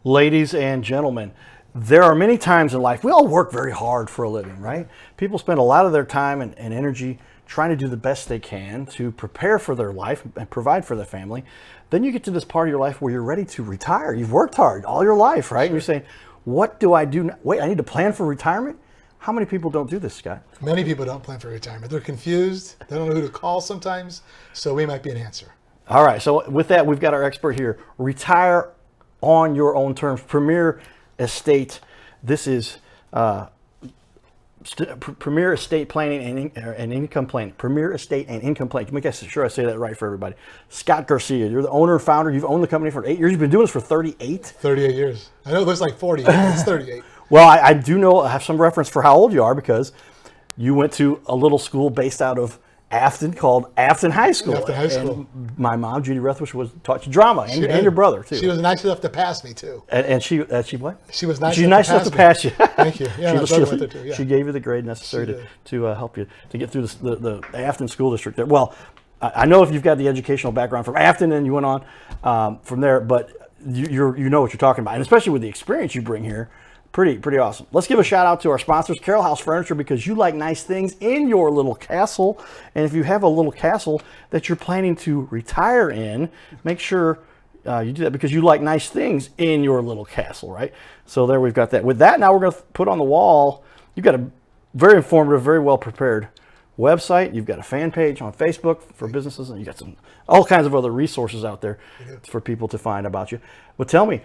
Ladies and gentlemen, there are many times in life, we all work very hard for a living, right? People spend a lot of their time and energy trying to do the best they can to prepare for their life and provide for their family. Then you get to this part of your life where you're ready to retire. You've worked hard all your life, right? And you're saying, what do I do now? Wait, I need to plan for retirement? How many people don't do this, Scott? Many people don't plan for retirement. They're confused. They don't know who to call sometimes. So we might be an answer. All right. So with that, we've got our expert here. Retire on your own terms. Premier Estate. This is Premier Estate Planning and Income Planning. Premier Estate and Income Planning. Make sure I say that right for everybody. Scott Garcia, you're the owner and founder. You've owned the company for 8 years. You've been doing this for 38? 38 years. I know there's like 40. It's 38. Well, I do know, I have some reference for how old you are because you went to a little school based out of Afton called Afton High School. Afton High School. And my mom, Judy Rethwish, taught you drama, and your brother too. She was nice enough to pass me too. And she what? She was nice. She's nice enough to pass you. Thank you. Yeah, she gave you the grade necessary to help you to get through the Afton School District there. Well, I know if you've got the educational background from Afton and you went on from there, but you know what you're talking about, and especially with the experience you bring here. Pretty awesome. Let's give a shout out to our sponsors, Carroll House Furniture, because you like nice things in your little castle. And if you have a little castle that you're planning to retire in, make sure you do that because you like nice things in your little castle, right? So there we've got that. With that, now we're going to put on the wall, you've got a very informative, very well prepared website. You've got a fan page on Facebook for businesses, and you got all kinds of other resources out there for people to find about you. Well, tell me,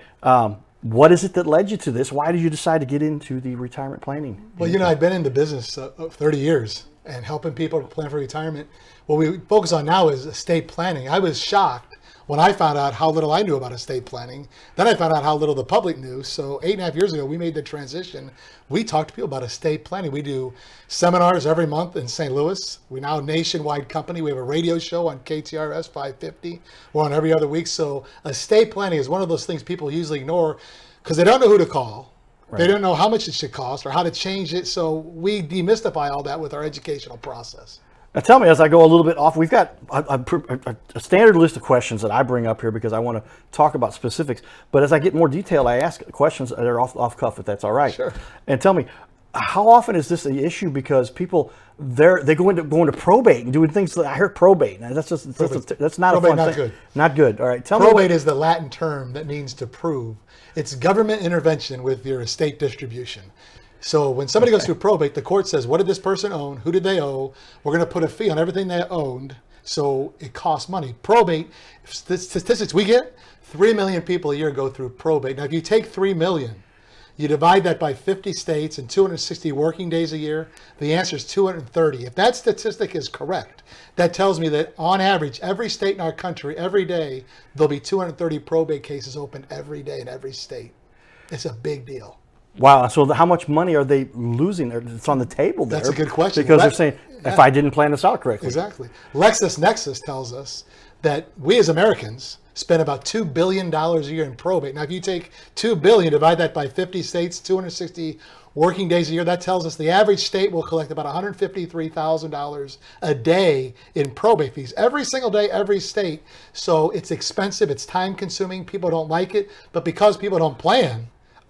what is it that led you to this? Why did you decide to get into the retirement planning? Well, I've been in the business 30 years and helping people plan for retirement. What we focus on now is estate planning. I was shocked when I found out how little I knew about estate planning. Then I found out how little the public knew. So 8.5 years ago, we made the transition. We talk to people about estate planning. We do seminars every month in St. Louis. We're now a nationwide company. We have a radio show on KTRS 550. We're on every other week. So estate planning is one of those things people usually ignore because they don't know who to call. Right. They don't know how much it should cost or how to change it. So we demystify all that with our educational process. Now tell me, as I go a little bit off, we've got a standard list of questions that I bring up here because I want to talk about specifics. But as I get more detailed, I ask questions that are off cuff, if that's all right. Sure. And tell me, how often is this an issue? Because people, they go into probate and doing things. I heard probate. Now that's not probate, a fun not thing. Good. Not good. All right. Tell probate me. Probate is the Latin term that means to prove. It's government intervention with your estate distribution. So when somebody goes through probate, the court says, what did this person own? Who did they owe? We're going to put a fee on everything they owned. So it costs money. Probate, statistics we get, 3 million people a year go through probate. Now, if you take 3 million, you divide that by 50 states and 260 working days a year, the answer is 230. If that statistic is correct, that tells me that on average, every state in our country, every day, there'll be 230 probate cases opened every day in every state. It's a big deal. Wow. So how much money are they losing? It's on the table there. That's a good question. Because they're saying, if I didn't plan this out correctly. Exactly. LexisNexis tells us that we as Americans spend about $2 billion a year in probate. Now, if you take $2 billion, divide that by 50 states, 260 working days a year, that tells us the average state will collect about $153,000 a day in probate fees. Every single day, every state. So it's expensive, it's time consuming, people don't like it, but because people don't plan,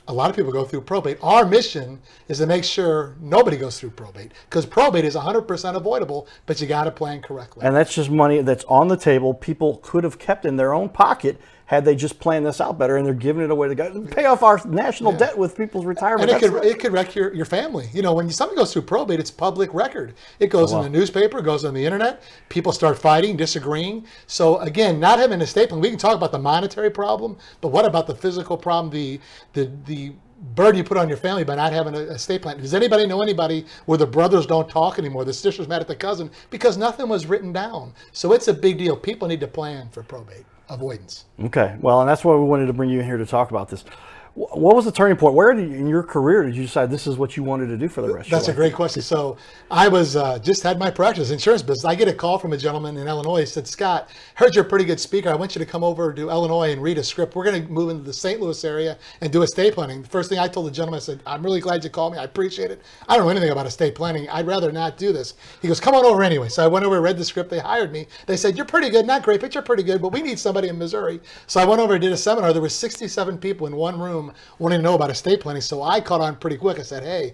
a lot of people go through probate. Our mission is to make sure nobody goes through probate because probate is 100% avoidable, but you got to plan correctly. And that's just money that's on the table people could have kept in their own pocket had they just planned this out better, and they're giving it away to pay off our national debt with people's retirement. And it could wreck your family. When something goes through probate, it's public record. It goes in the newspaper, it goes on the internet. People start fighting, disagreeing. So again, not having an estate plan, we can talk about the monetary problem, but what about the physical problem, the burden you put on your family by not having a estate plan? Does anybody know anybody where the brothers don't talk anymore, the sister's mad at the cousin because nothing was written down? So it's a big deal. People need to plan for probate avoidance. Okay, well, and that's why we wanted to bring you in here to talk about this. What was the turning point? Where in your career did you decide this is what you wanted to do for the rest of your life? That's a great question. So I was just had my practice insurance business. I get a call from a gentleman in Illinois. He said, Scott, heard you're a pretty good speaker. I want you to come over to Illinois and read a script. We're going to move into the St. Louis area and do estate planning. The first thing I told the gentleman, I said, I'm really glad you called me. I appreciate it. I don't know anything about estate planning. I'd rather not do this. He goes, come on over anyway. So I went over, read the script. They hired me. They said, you're pretty good. Not great, but you're pretty good. But we need somebody in Missouri. So I went over and did a seminar. There were 67 people in one room wanting to know about estate planning. So I caught on pretty quick. I said, hey,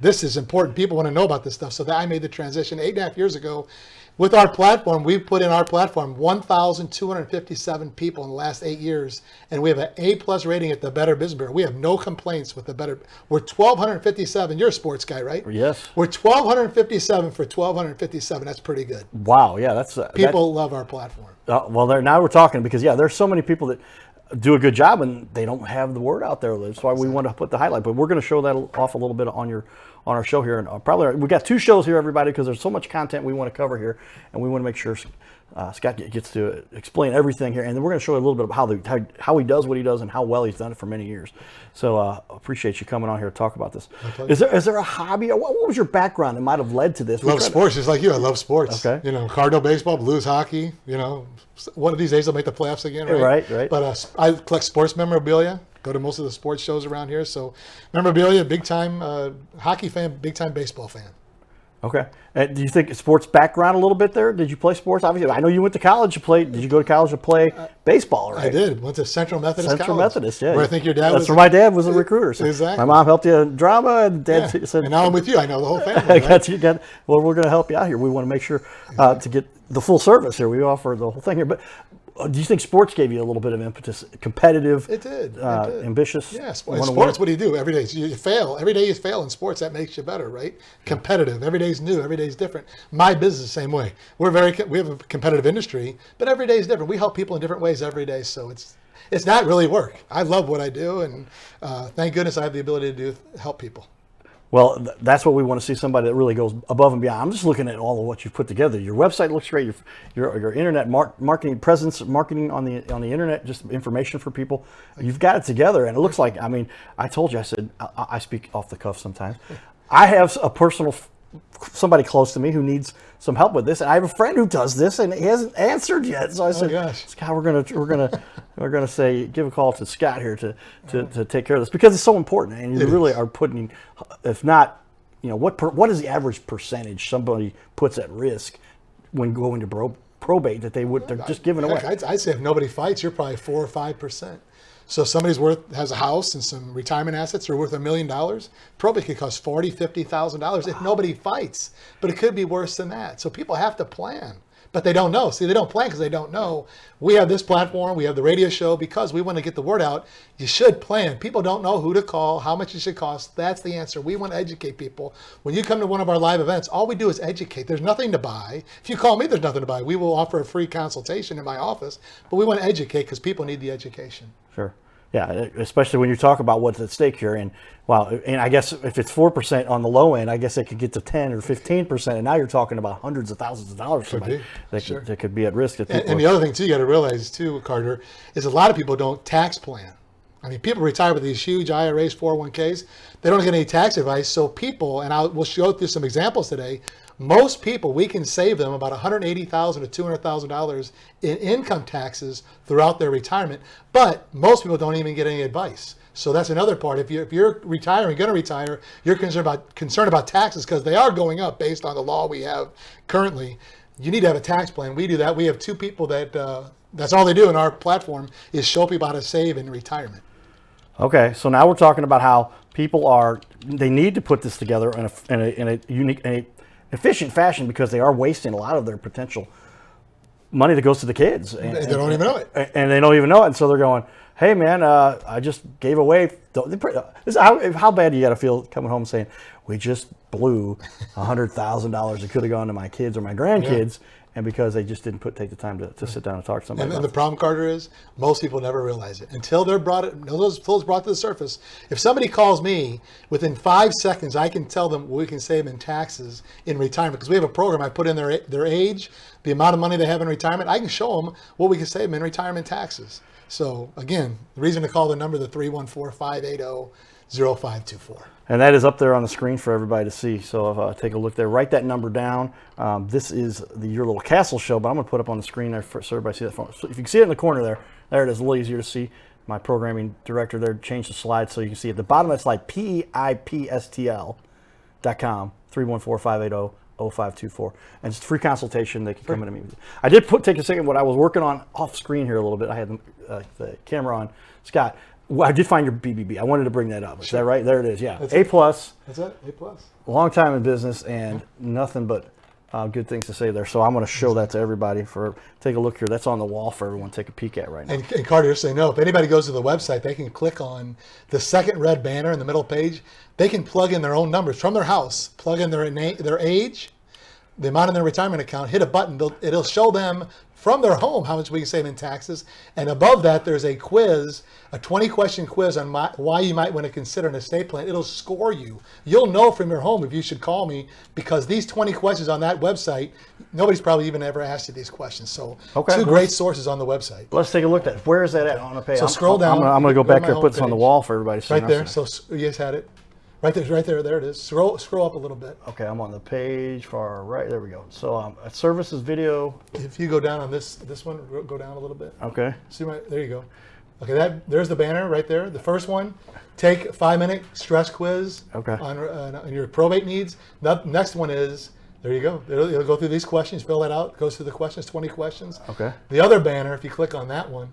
this is important. People want to know about this stuff. So that I made the transition 8.5 years ago. With our platform, we've put in our platform 1,257 people in the last 8 years, and we have an A+ rating at the Better Business Bureau. We have no complaints with the Better. We're 1,257. You're a sports guy, right? Yes. We're 1,257 for 1,257. That's pretty good. Wow. Yeah, that's People love our platform. Well, now we're talking because there's so many people that do a good job and they don't have the word out there. That's why we want to put the highlight. But we're going to show that off a little bit on our show here, and probably we got 2 shows here, everybody, because there's so much content we want to cover here, and we want to make sure Scott gets to explain everything here, and then we're going to show you a little bit of how he does what he does and how well he's done it for many years. So appreciate you coming on here to talk about this. Is there a hobby? What was your background that might have led to this? Love sports, just like you. I love sports. Okay. Cardinal baseball, Blues hockey. One of these days they'll make the playoffs again, right? Right. But I collect sports memorabilia. Go to most of the sports shows around here. So memorabilia, big time hockey fan, big time baseball fan. Okay. Do you think sports background a little bit there? Did you play sports? Obviously, I know you went to college. Did you go to college to play baseball? Right? I did. Went to Central Methodist Central College. Methodist, yeah. Where I think your dad That's where my dad was a recruiter. So exactly. My mom helped you in drama, and Dad said, and now I'm with you. I know the whole family. Right? Well, we're going to help you out here. We want to make sure to get the full service here. We offer the whole thing here. But do you think sports gave you a little bit of impetus? Competitive? It did. Ambitious? Yeah, sports, what do you do? Every day you fail. Every day you fail in sports, that makes you better, right? Competitive. Every day's new. Every day's different. My business is the same way. We have a competitive industry, but every day is different. We help people in different ways every day, so it's not really work. I love what I do, and thank goodness I have the ability to help people. Well, that's what we want to see, somebody that really goes above and beyond. I'm just looking at all of what you've put together. Your website looks great. Your internet marketing presence, marketing on the internet, just information for people. You've got it together, and it looks like. I told you. I said I speak off the cuff sometimes. I have a personal somebody close to me who needs some help with this, and I have a friend who does this, and he hasn't answered yet. So I said, Scott, we're gonna say give a call to Scott here to take care of this, because it's so important, and you really are putting, if not, what is the average percentage somebody puts at risk when going to probate that they're just giving away? I'd say if nobody fights, you're probably 4 or 5%. So if somebody's has a house and some retirement assets are worth $1 million, probably could cost $40,000, $50,000 if nobody fights. But it could be worse than that. So people have to plan, but they don't know. See, they don't plan because they don't know. We have this platform, we have the radio show, because we want to get the word out. You should plan. People don't know who to call, how much it should cost. That's the answer. We want to educate people. When you come to one of our live events, all we do is educate. There's nothing to buy. If you call me, there's nothing to buy. We will offer a free consultation in my office, but we want to educate because people need the education. Sure. Yeah, especially when you talk about what's at stake here. And I guess if it's 4% on the low end, I guess it could get to 10 or 15%. And now you're talking about hundreds of thousands of dollars that could be at risk. And the other thing, too, you got to realize, too, Carter, is a lot of people don't tax plan. I mean, people retire with these huge IRAs, 401ks. They don't get any tax advice. So people, and we'll show through some examples today, most people, we can save them about $180,000 to $200,000 in income taxes throughout their retirement. But most people don't even get any advice. So that's another part. If you're retiring, going to retire, you're concerned about taxes because they are going up based on the law we have currently. You need to have a tax plan. We do that. We have 2 people that's all they do in our platform is show people how to save in retirement. Okay, so now we're talking about how people they need to put this together in a unique, efficient fashion, because they are wasting a lot of their potential money that goes to the kids. And they don't even know it. And they don't even know it. And so they're going, hey, man, I just gave away. How bad do you got to feel coming home saying, we just blew $100,000 that could have gone to my kids or my grandkids, and because they just didn't take the time to sit down and talk to somebody. And the problem, Carter, is most people never realize it until they're brought to the surface. If somebody calls me, within 5 seconds, I can tell them what we can save in taxes in retirement, because we have a program. I put in their age, the amount of money they have in retirement. I can show them what we can save them in retirement taxes. So again, the reason to call the number, the 314-580-0524. And that is up there on the screen for everybody to see. So take a look there. Write that number down. This is Your Little Castle show, but I'm going to put up on the screen there so everybody see that phone. So if you can see it in the corner there, there it is, a little easier to see. My programming director there changed the slide so you can see at the bottom of that slide, PEIPSTL.com, 314-580-0524. And it's a free consultation. They can come in and meet with you. I did take a second, what I was working on off screen here a little bit. I had the camera on. Scott, well, I did find your BBB. I wanted to bring that up. Is that right? There it is. Yeah. That's A+. That's it. A+. Long time in business and nothing but good things to say there. So I'm going to show that to everybody. Take a look here. That's on the wall for everyone to take a peek at right now. And Carter, you're saying no. If anybody goes to the website, they can click on the second red banner in the middle page. They can plug in their own numbers from their house, plug in their age, the amount in their retirement account, hit a button. It'll show them from their home how much we can save in taxes. And above that, there's a quiz, a 20-question quiz on why you might want to consider an estate plan. It'll score you. You'll know from your home if you should call me, because these 20 questions on that website, nobody's probably even ever asked you these questions. So two great sources on the website. Let's take a look at it. Where is that at on the page? So scroll down. I'm going to go back there and put this on the wall for everybody to see. Right there. So you just had it. Right there. There it is. Scroll up a little bit. Okay, I'm on the page far right. There we go. So services video. If you go down on this one, go down a little bit. Okay. See there you go. Okay, there's the banner right there. The first one, take a 5-minute stress quiz. Okay. On your probate needs. The next one is, there you go. It'll go through these questions. Fill that out. Goes through the questions. 20 questions. Okay. The other banner, if you click on that one.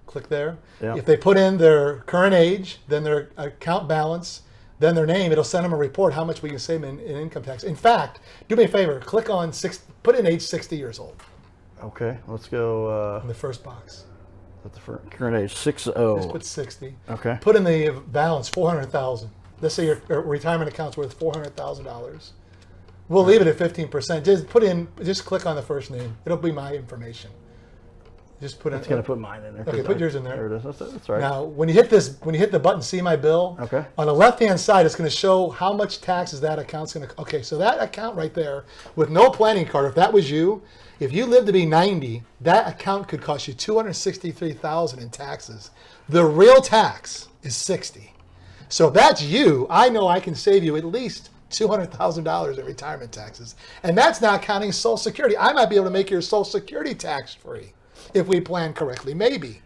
Click there. Yeah. If they put in their current age, then their account balance, then their name, it'll send them a report how much we can save in income tax. In fact, do me a favor, click on put in age 60 years old. Okay, let's go. In the first box. At the current age, 60. Just put 60. Okay. Put in the balance, $400,000. Let's say your retirement account's worth $400,000. We'll leave it at 15%. Just click on the first name. It'll be my information. Just put it's going to put mine in there. Okay, put yours in there. There it is. That's right. Now, when you hit the button, see my bill. Okay. On the left-hand side, it's going to show how much taxes that account's going to. Okay, so that account right there, with no planning card, if that was you, if you live to be 90, that account could cost you $263,000 in taxes. The real tax is $60,000. So if that's you, I know I can save you at least $200,000 in retirement taxes, and that's not counting Social Security. I might be able to make your Social Security tax-free. If we plan correctly, maybe.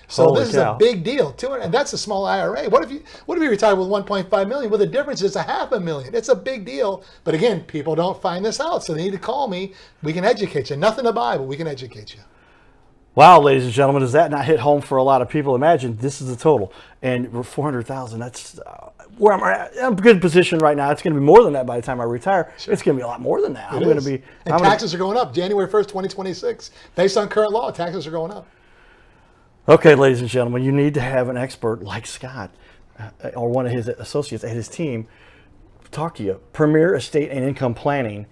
So Holy this cow. is a big deal. And that's a small IRA. What if you retire with 1.5 million? Well, the difference is $500,000. It's a big deal. But again, people don't find this out, so they need to call me. We can educate you. Nothing to buy, but we can educate you. Wow, ladies and gentlemen, does that not hit home for a lot of people? Imagine this is the total, and we're $400,000. That's where I'm at. I'm in a good position right now. It's going to be more than that by the time I retire. Sure. It's going to be a lot more than that. I'm going to be. And taxes are going up. January 1st, 2026. Based on current law, taxes are going up. Okay, ladies and gentlemen, you need to have an expert like Scott or one of his associates at his team talk to you. Premier Estate and Income Planning.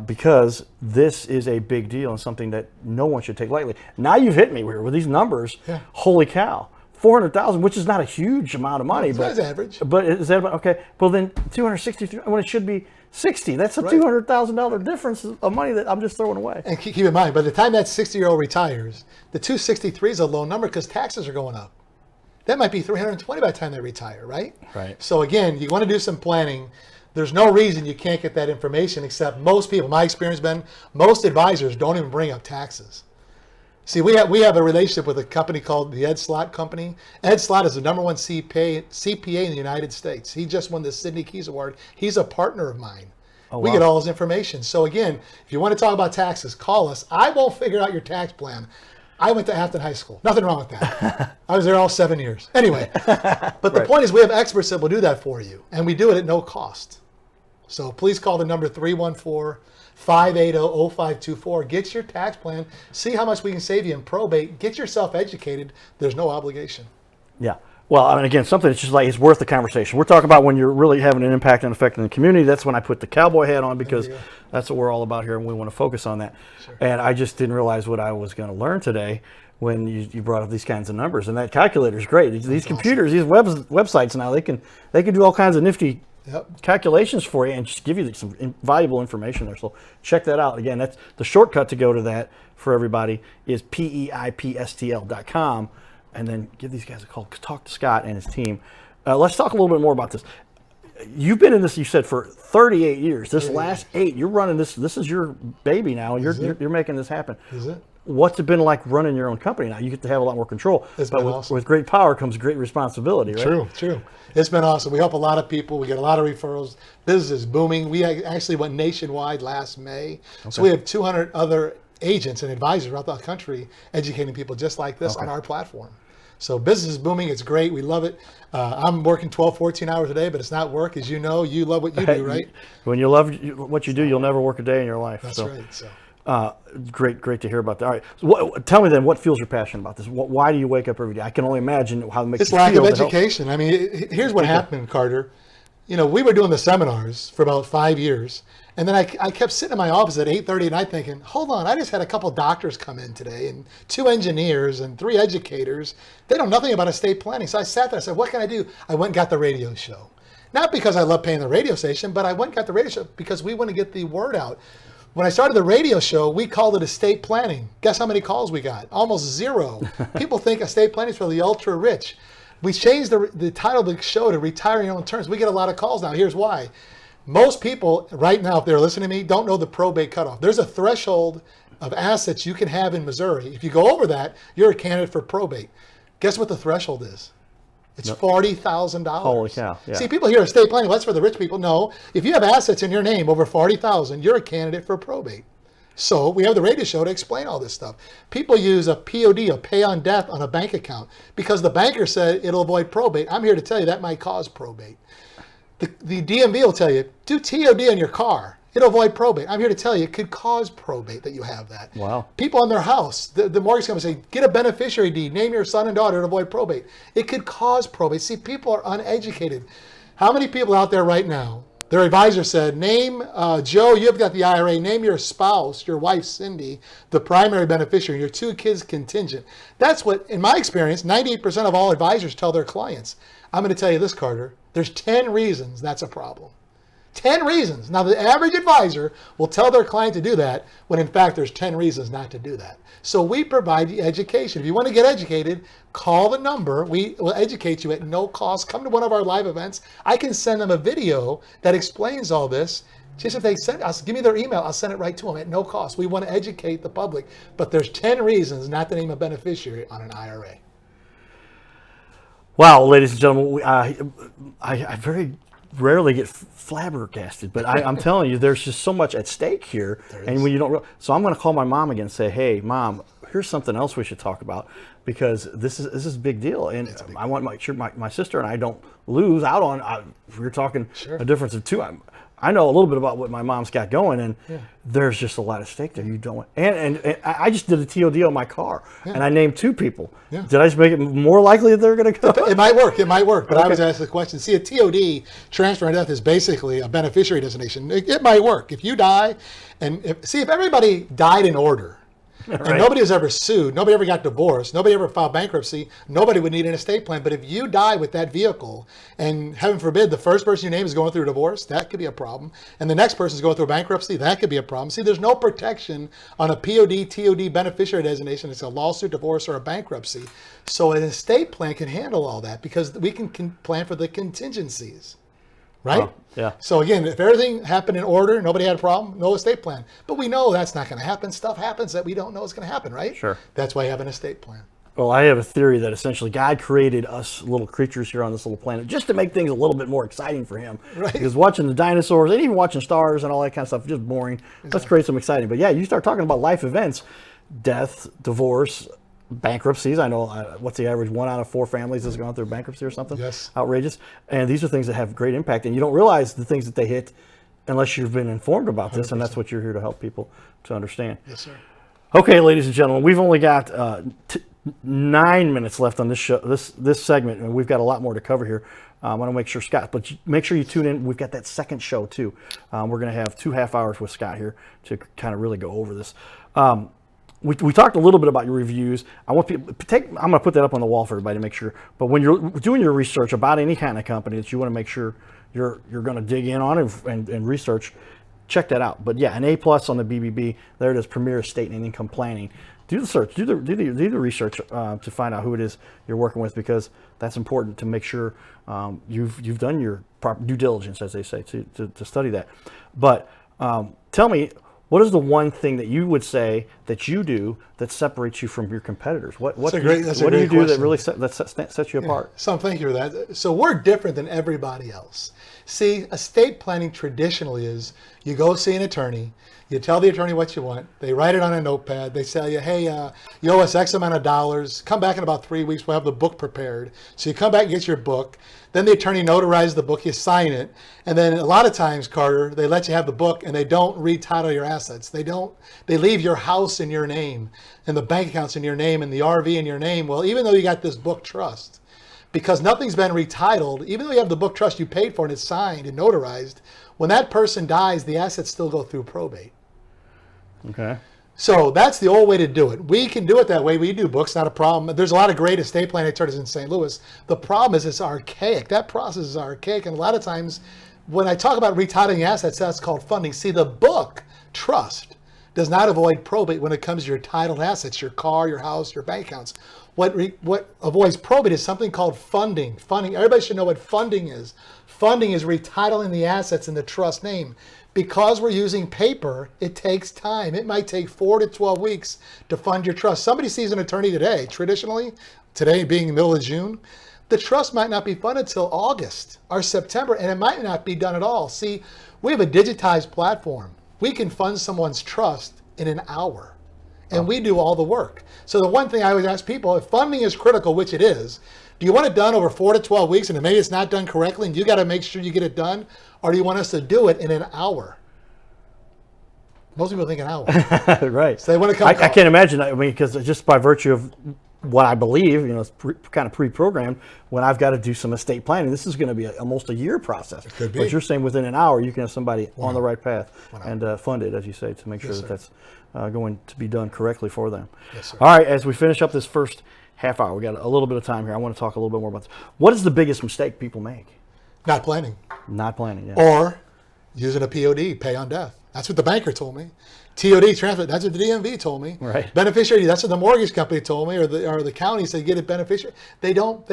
Because this is a big deal and something that no one should take lightly. Now you've hit me with these numbers. Yeah. Holy cow. $400,000, which is not a huge amount of money. That's average. But is that about, okay, well then $263,000 when it should be $60,000. That's a $200,000 difference of money that I'm just throwing away. And keep in mind, by the time that 60-year-old retires, the $263,000 is a low number because taxes are going up. That might be $320,000 by the time they retire, right? Right. So again, you want to do some planning. There's no reason you can't get that information, except most people, my experience has been, most advisors don't even bring up taxes. See, we have a relationship with a company called the Ed Slott Company. Ed Slott is the #1 CPA in the United States. He just won the Sidney Keys Award. He's a partner of mine. Oh, we get all his information. So again, if you want to talk about taxes, call us. I won't figure out your tax plan. I went to Afton High School. Nothing wrong with that. I was there all 7 years. Anyway, but the point is we have experts that will do that for you, and we do it at no cost. So please call the number 314-580-0524. Get your tax plan. See how much we can save you in probate. Get yourself educated. There's no obligation. Yeah. Well, I mean, again, something that's just like it's worth the conversation. We're talking about when you're really having an impact and effect in the community. That's when I put the cowboy hat on because that's what we're all about here, and we want to focus on that. Sure. And I just didn't realize what I was going to learn today when you brought up these kinds of numbers. And that calculator is great. These computers, these websites now, they can do all kinds of nifty calculations for you and just give you some valuable information there. So check that out. Again, that's the shortcut to go to that for everybody is peipstl.com, and then give these guys a call. Talk to Scott and his team. Let's talk a little bit more about this. You've been in this, you said, for 38 years. This last 8, you're running this. This is your baby now. You're making this happen. Is it? What's it been like running your own company now? You get to have a lot more control. It's but been with, awesome. with great power comes great responsibility, right? True. It's been awesome. We help a lot of people. We get a lot of referrals. Business is booming. We actually went nationwide last May. Okay. So we have 200 other agents and advisors throughout the country educating people just like this on our platform. So business is booming. It's great. We love it. I'm working 12, 14 hours a day, but it's not work. As you know, you love what you do, right? When you love what you do, you'll never work a day in your life. That's right. So. Great to hear about that. All right, so tell me then, what fuels your passion about this? Why do you wake up every day? I can only imagine how it makes you feel. It's lack of education. I mean, here's what happened, Carter. You know, we were doing the seminars for about 5 years, and then I kept sitting in my office at 8:30 at night thinking, hold on, I just had a couple doctors come in today, and 2 engineers and 3 educators. They know nothing about estate planning. So I sat there, I said, what can I do? I went and got the radio show. Not because I love paying the radio station, but I went and got the radio show because we want to get the word out. When I started the radio show, we called it estate planning. Guess how many calls we got? Almost 0. People think estate planning is for the ultra rich. We changed the title of the show to Retire on Your Own Terms. We get a lot of calls now. Here's why. Most people right now, if they're listening to me, don't know the probate cutoff. There's a threshold of assets you can have in Missouri. If you go over that, you're a candidate for probate. Guess what the threshold is? It's $40,000. Holy cow. Yeah. See, people hear estate planning, well, that's for the rich people. No, if you have assets in your name over $40,000, you're a candidate for probate. So we have the radio show to explain all this stuff. People use a POD, a pay on death, on a bank account because the banker said it'll avoid probate. I'm here to tell you that might cause probate. The DMV will tell you, do TOD on your car. It'll avoid probate. I'm here to tell you it could cause probate that you have that. Wow. People on their house, the mortgage company say, get a beneficiary deed, name your son and daughter to avoid probate. It could cause probate. See, people are uneducated. How many people out there right now, their advisor said, name, Joe, you've got the IRA, name your spouse, your wife, Cindy, the primary beneficiary, your 2 kids contingent. That's what, in my experience, 98% of all advisors tell their clients. I'm going to tell you this, Carter. There's 10 reasons that's a problem. 10 reasons. Now, the average advisor will tell their client to do that when, in fact, there's 10 reasons not to do that. So we provide the education. If you want to get educated, call the number. We will educate you at no cost. Come to one of our live events. I can send them a video that explains all this. Just if they send us, give me their email, I'll send it right to them at no cost. We want to educate the public. But there's 10 reasons not to name a beneficiary on an IRA. Wow, ladies and gentlemen, I very rarely get flabbergasted, but I'm telling you, there's just so much at stake here. And when you don't, so I'm going to call my mom again and say, hey, Mom, here's something else we should talk about because this is a big deal, and I want to make sure my sister and I don't lose out on. We're talking a difference of 2. I know a little bit about what my mom's got going, and there's just a lot at stake there. You don't, and I just did a TOD on my car, and I named 2 people. Did I just make it more likely that they're going to go? It might work. But I was asked the question. See, a TOD, transfer of death, is basically a beneficiary designation. It might work if you die, and if everybody died in order. And nobody was ever sued. Nobody ever got divorced. Nobody ever filed bankruptcy. Nobody would need an estate plan. But if you die with that vehicle, and heaven forbid, the first person you name is going through a divorce, that could be a problem. And the next person is going through a bankruptcy, that could be a problem. See, there's no protection on a POD, TOD beneficiary designation. It's a lawsuit, divorce, or a bankruptcy. So an estate plan can handle all that because we can plan for the contingencies. Right? Oh, yeah. So again, if everything happened in order, nobody had a problem, no estate plan. But we know that's not going to happen. Stuff happens that we don't know is going to happen, right? Sure. That's why you have an estate plan. Well, I have a theory that essentially God created us little creatures here on this little planet just to make things a little bit more exciting for him. Right. Because watching the dinosaurs and even watching stars and all that kind of stuff is just boring. Exactly. Let's create some exciting. But yeah, you start talking about life events, death, divorce, bankruptcies. I know what's the average? 1 out of 4 families has gone through bankruptcy or something. Yes. Outrageous. And these are things that have great impact, and you don't realize the things that they hit unless you've been informed about this, 100%. And that's what you're here to help people to understand. Yes, sir. Okay, ladies and gentlemen, we've only got 9 minutes left on this show, this segment, and we've got a lot more to cover here. I want to make sure Scott, but make sure you tune in. We've got that second show too. We're going to have 2 half hours with Scott here to kind of really go over this. we talked a little bit about your reviews. I want people I'm going to put that up on the wall for everybody to make sure. But when you're doing your research about any kind of company that you want to make sure you're going to dig in on and research, check that out. But yeah, an A+ on the BBB. There it is, Premier Estate and Income Planning. Do the search, do the research to find out who it is you're working with, because that's important to make sure you've done your proper due diligence, as they say, to study that. But tell me, what is the one thing that you would say that you do that separates you from your competitors? What do you do that really sets you apart? So thank you for that. So we're different than everybody else. See, estate planning traditionally is you go see an attorney, you tell the attorney what you want, they write it on a notepad, they tell you, hey, you owe us X amount of dollars, come back in about 3 weeks, we'll have the book prepared. So you come back and get your book, then the attorney notarizes the book, you sign it, and then a lot of times, Carter, they let you have the book and they don't retitle your assets. They leave your house in your name, and the bank accounts in your name, and the RV in your name. Well, even though you got this book trust, because nothing's been retitled, even though you have the book trust you paid for and it's signed and notarized, when that person dies, the assets still go through probate. Okay. So that's the old way to do it. We can do it that way. We do books, not a problem. There's a lot of great estate planning attorneys in St. Louis. The problem is it's archaic. That process is archaic. And a lot of times when I talk about retitling assets, that's called funding. See, the book trust does not avoid probate when it comes to your titled assets, your car, your house, your bank accounts. What avoids probate is something called funding. Funding, everybody should know what funding is. Funding is retitling the assets in the trust name. Because we're using paper, it takes time. It might take 4 to 12 weeks to fund your trust. Somebody sees an attorney today, traditionally, today being the middle of June, the trust might not be funded till August or September, and it might not be done at all. See, we have a digitized platform. We can fund someone's trust in an hour, and we do all the work. So the one thing I always ask people, if funding is critical, which it is, do you want it done over 4 to 12 weeks and maybe it's not done correctly and you got to make sure you get it done? Or do you want us to do it in an hour? Most people think an hour. Right. So they want to come. I can't imagine. I mean, because just by virtue of what I believe, it's kind of pre-programmed, when I've got to do some estate planning, this is going to be almost a year process. It could be. But you're saying within an hour, you can have somebody on the right path and fund it, as you say, to make sure that's going to be done correctly for them. Yes, sir. All right, as we finish up this first half hour, we got a little bit of time here. I want to talk a little bit more about this. What is the biggest mistake people make? Not planning. Not planning, yeah. Or using a POD, pay on death. That's what the banker told me. TOD, transfer, that's what the DMV told me. Right. Beneficiary, that's what the mortgage company told me, or the county said get a beneficiary. They don't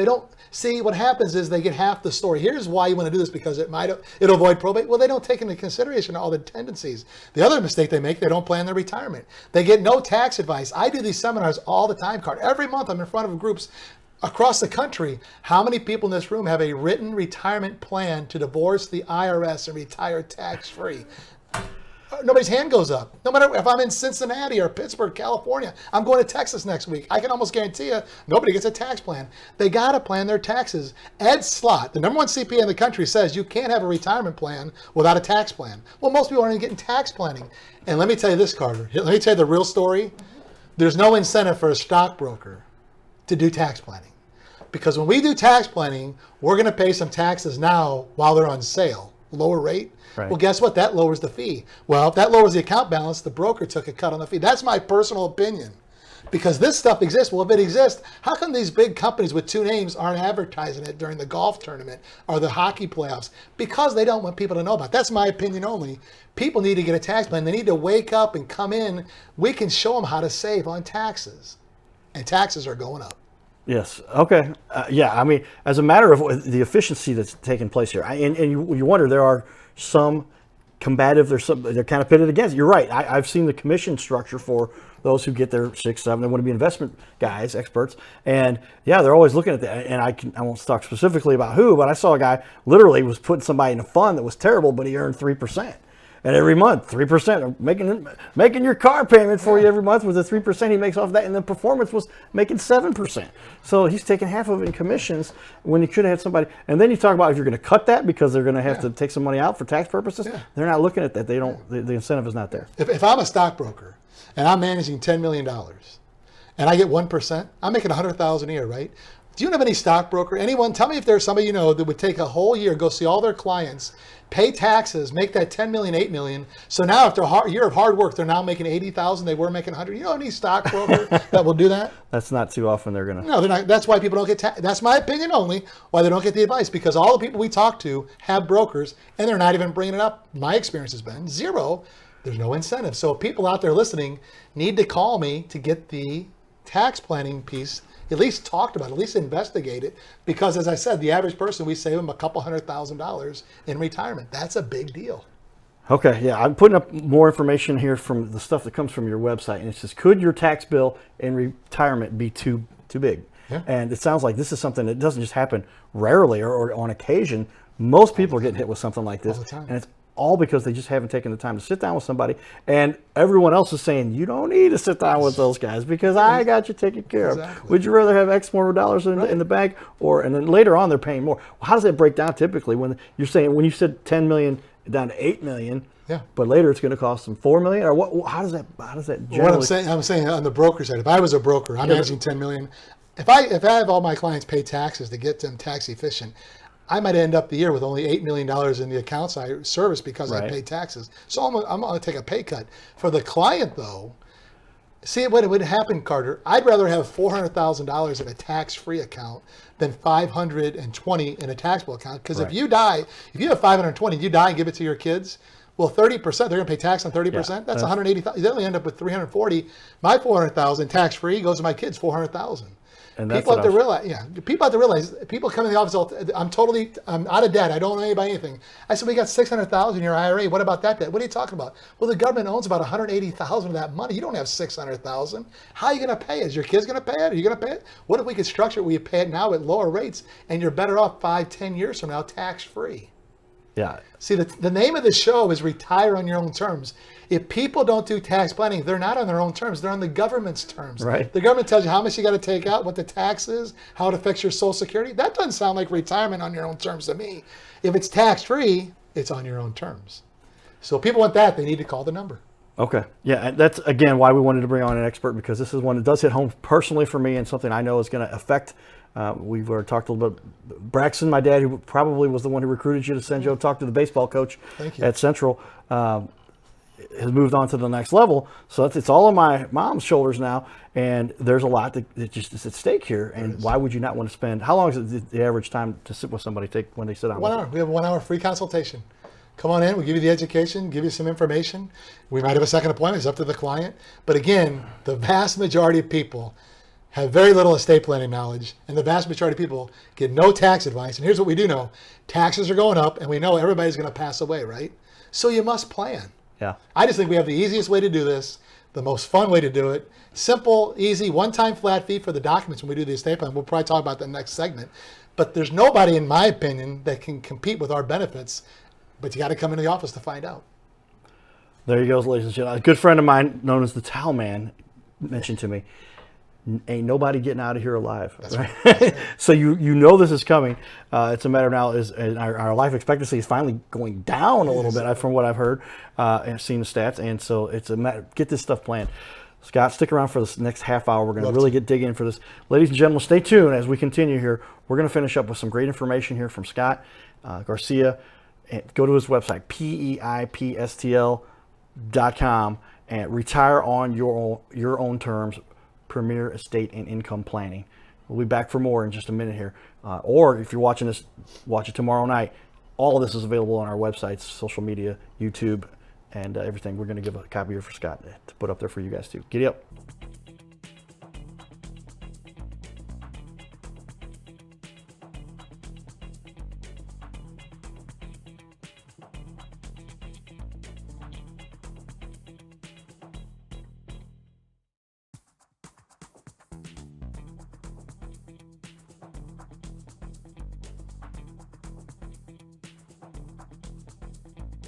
see what happens is they get half the story. Here's why you want to do this, because it'll avoid probate. Well, they don't take into consideration all the tendencies. The other mistake they make, they don't plan their retirement. They get no tax advice. I do these seminars all the time, Cart. Every month I'm in front of groups across the country. How many people in this room have a written retirement plan to divorce the IRS and retire tax-free? Nobody's hand goes up. No matter if I'm in Cincinnati or Pittsburgh, California, I'm going to Texas next week. I can almost guarantee you nobody gets a tax plan. They got to plan their taxes. Ed Slott, the #1 CPA in the country, says you can't have a retirement plan without a tax plan. Well, most people aren't even getting tax planning. And let me tell you this, Carter. Let me tell you the real story. There's no incentive for a stockbroker to do tax planning. Because when we do tax planning, we're going to pay some taxes now while they're on sale, lower rate. Right. Well, guess what? That lowers the fee. Well, if that lowers the account balance, the broker took a cut on the fee. That's my personal opinion. Because this stuff exists. Well, if it exists, how come these big companies with 2 names aren't advertising it during the golf tournament or the hockey playoffs? Because they don't want people to know about it. That's my opinion only. People need to get a tax plan. They need to wake up and come in. We can show them how to save on taxes. And taxes are going up. Yes. Okay. Yeah. I mean, as a matter of the efficiency that's taking place here, and you wonder, there are some combative. They're kind of pitted against. You're right. I've seen the commission structure for those who get their 6, 7. They want to be investment guys, experts, and yeah, they're always looking at that. And I won't talk specifically about who, but I saw a guy literally was putting somebody in a fund that was terrible, but he earned 3%. And every month, 3%, making your car payment for you every month with the 3% he makes off that, and the performance was making 7%. So he's taking half of it in commissions when he could have had somebody. And then you talk about if you're going to cut that because they're going to have to take some money out for tax purposes. Yeah. They're not looking at that. They don't. The incentive is not there. If I'm a stockbroker and I'm managing $10 million and I get 1%, I'm making $100,000 a year, right? Do you know of any stockbroker? Anyone? Tell me if there's somebody you know that would take a whole year, go see all their clients, pay taxes, make that 10 million, 8 million. So now after a year of hard work, they're now making 80,000. They were making 100. You know any stockbroker that will do that? That's not too often they're gonna. No, they're not. That's why people don't get. That's my opinion only. Why they don't get the advice, because all the people we talk to have brokers, and they're not even bringing it up. My experience has been zero. There's no incentive. So people out there listening need to call me to get the tax planning piece at least talked about, at least investigate it, because as I said, the average person, we save them a couple $100,000 in retirement. That's a big deal. Okay, yeah, I'm putting up more information here from the stuff that comes from your website, and it says, could your tax bill in retirement be too big? Yeah. And it sounds like this is something that doesn't just happen rarely or on occasion. Most people are getting hit with something like this, All the time. and it's all because they just haven't taken the time to sit down with somebody, and everyone else is saying, you don't need to sit down with those guys because I got you taken care of. Exactly. Would you rather have X more dollars in the bank, and then later on they're paying more? Well, how does that break down typically when you're saying, when you said 10 million down to 8 million, yeah, but later it's going to cost them 4 million, or what? How does that generally? What I'm saying on the broker side, if I was a broker, I'm managing 10 million. If I have all my clients pay taxes to get them tax efficient, I might end up the year with only $8 million in the accounts I service because I pay taxes. So I'm going to take a pay cut. For the client, though, see what would happen, Carter. I'd rather have $400,000 in a tax-free account than $520 in a taxable account. Because if you die, if you have $520, you die and give it to your kids, well, 30%, they're going to pay tax on 30%. Yeah, that's $180,000. They only end up with $340. My $400,000 tax-free goes to my kids, $400,000. And people have to realize, people come in the office, I'm out of debt. I don't owe anybody anything. I said, we got $600,000 in your IRA. What about that debt? What are you talking about? Well, the government owns about $180,000 of that money. You don't have $600,000. How are you going to pay it? Is your kids going to pay it? Are you going to pay it? What if we could structure it where you pay it now at lower rates and you're better off 5-10 years from now tax-free? Yeah. See, the name of the show is Retire on Your Own Terms. If people don't do tax planning, they're not on their own terms. They're on the government's terms. Right. The government tells you how much you got to take out, what the tax is, how it affects your Social Security. That doesn't sound like retirement on your own terms to me. If it's tax-free, it's on your own terms. So if people want that, they need to call the number. Okay. Yeah, and that's, again, why we wanted to bring on an expert, because this is one that does hit home personally for me and something I know is going to affect. We've talked a little bit. Braxton, my dad, who probably was the one who recruited you to send Joe, talk to the baseball coach at Central, has moved on to the next level. So it's all on my mom's shoulders now, and there's a lot that just is at stake here. And why would you not want to spend? How long is the average time to sit with somebody take when they sit down? 1 hour. We have a 1 hour free consultation. Come on in. We'll give you the education, give you some information. We might have a second appointment. It's up to the client. But again, the vast majority of people have very little estate planning knowledge, and the vast majority of people get no tax advice. And here's what we do know. Taxes are going up, and we know everybody's going to pass away, right? So you must plan. Yeah. I just think we have the easiest way to do this, the most fun way to do it. Simple, easy, one-time flat fee for the documents when we do the estate plan. We'll probably talk about that next segment. But there's nobody, in my opinion, that can compete with our benefits. But you got to come into the office to find out. There you go, ladies and gentlemen. A good friend of mine, known as the Towel Man, mentioned to me, ain't nobody getting out of here alive. That's right? right. So you know this is coming. It's a matter now is our life expectancy is finally going down a little bit from what I've heard and seen the stats. And so it's a matter, get this stuff planned. Scott, stick around for this next half hour. We're going to really dig in for this. Ladies and gentlemen, stay tuned as we continue here. We're going to finish up with some great information here from Scott Garcia. And go to his website, peipstl.com, and retire on your own terms. Premier Estate and Income Planning. We'll be back for more in just a minute here. Or if you're watching this, watch it tomorrow night. All of this is available on our websites, social media, YouTube, and everything. We're going to give a copy here for Scott to put up there for you guys too. Giddy up.